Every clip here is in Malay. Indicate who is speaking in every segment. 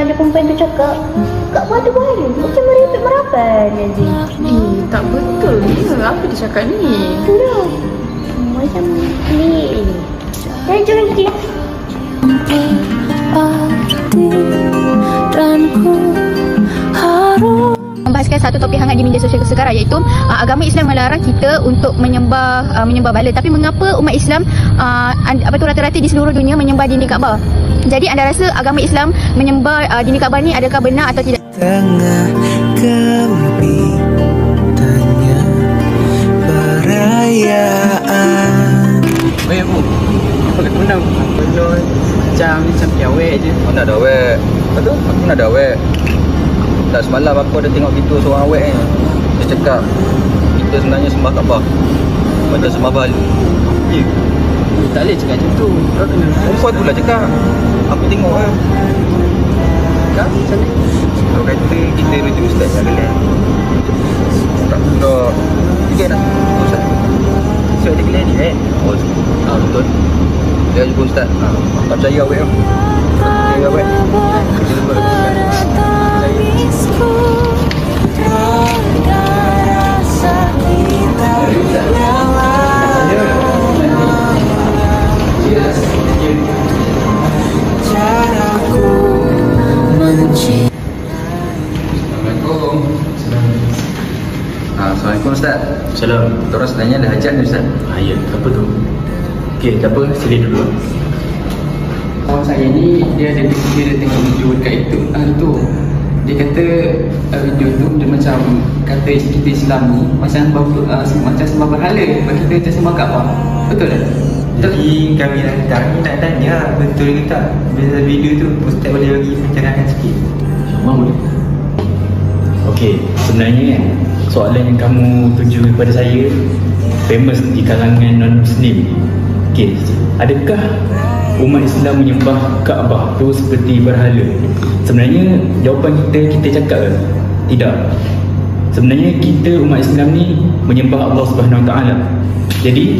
Speaker 1: ada perempuan tu cakap kat mata bahaya macam merepek merapan Nazim.
Speaker 2: Tak betul ya. Apa dia cakap ni?
Speaker 1: Tu dah macam ni. Dan jangan gigi lah.
Speaker 3: Membahaskan satu topik hangat di media sosial sekarang, iaitu agama Islam melarang kita untuk menyembah bala. Tapi mengapa umat Islam rata-rata di seluruh dunia menyembah dinding Kaabah? Jadi anda rasa agama Islam menyembah dinding Kaabah ni adakah benar atau tidak?
Speaker 4: Tengah gempitannya perayaan.
Speaker 5: Weh bu, apa kata menang? Benar macam piawek je.
Speaker 6: Mana ada awek? Betul? Aku nak ada awek. Tak semalam aku ada tengok video seorang awek ni. Dia cakap kita sebenarnya sembah Kaabah macam sembah Bali.
Speaker 5: Ya. Tak boleh cakap macam tu. Kau kena
Speaker 6: Perempuan tu lah cakap. Aku tengok lah.
Speaker 5: cakap macam ni.
Speaker 6: Kau kata kita rujuk ustaz yang gelap. Tak pula. Tiga dah. Ustaz. Ustaz dia gelap ni Oh betul. Dia jumpa ustaz. Tak percaya awek tau. Tak percaya awek. Kita lupa lagi ustaz. Assalamualaikum Ustaz.
Speaker 5: Salam.
Speaker 6: Korang sebenarnya ada hajat ni Ustaz?
Speaker 5: Ya, apa tu? Okey, tak apa, sila dulu. Kawan saya ni dia tengok video dekat YouTube tu. Dia kata video tu dia macam kata kita Islam ni macam sembah berhala, bagi kita macam sembah Kaabah. Betul tak?
Speaker 7: Jadi kami datang ni nak tanya betul ke tak? Bila video tu Ustaz boleh bagi pencerahan sikit?
Speaker 5: InsyaAllah boleh.
Speaker 8: Okey, sebenarnya kan soalan yang kamu tuju kepada saya famous di kalangan non-Muslim. Okey, adakah umat Islam menyembah Kaabah tu seperti berhala? Sebenarnya jawapan kita cakap ke? Tidak. Sebenarnya kita umat Islam ni menyembah Allah Subhanahu Wa Taala. Jadi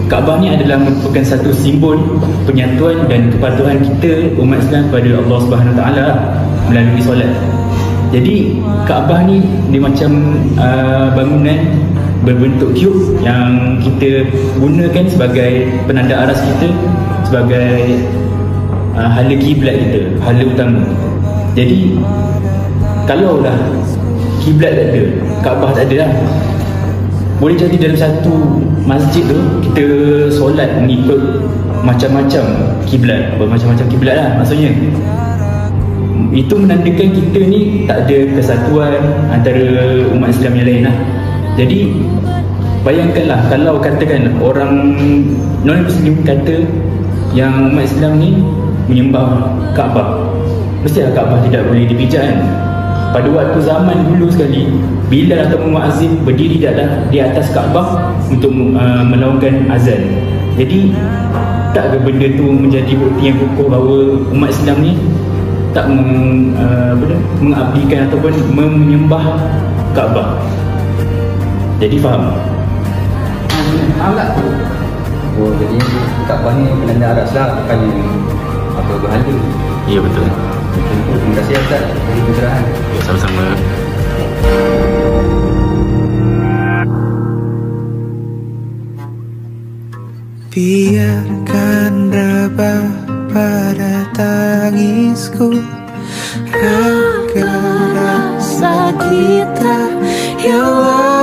Speaker 8: Kaabah ni adalah merupakan satu simbol penyatuan dan kepatuhan kita umat Islam kepada Allah Subhanahu Wa Taala melalui solat. Jadi Kaabah ni dia macam bangunan berbentuk cube yang kita gunakan sebagai penanda aras kita, sebagai hala kiblat kita, hala utama. Jadi kalau dah kiblat tak ada, Kaabah tak ada lah, boleh jadi dalam satu masjid tu kita solat mengikut macam-macam kiblat, bermacam-macam kiblat lah maksudnya. Itu menandakan kita ni tak ada kesatuan antara umat Islam yang lain lah. Jadi bayangkanlah kalau katakan orang non-Muslim kata yang umat Islam ni menyembah Kaabah, mestilah Kaabah tidak boleh dipijak kan. Pada waktu zaman dulu sekali, Bilal atau muazzin berdiri di atas Kaabah untuk melaungkan azan. Jadi tak ke benda tu menjadi bukti yang kukuh bahawa umat Islam ni tak mengabdikan ataupun menyembah Kaabah. Jadi faham?
Speaker 5: Faham tak?
Speaker 6: Oh jadi Kaabah ni penanda aras lah, bukannya apa berhala.
Speaker 8: Ya betul.
Speaker 6: Terima kasih Ustaz dari pencerahan.
Speaker 8: Ya, sama-sama.
Speaker 4: Biarkan rebah pada tangisku, raga rasa kita ya Allah.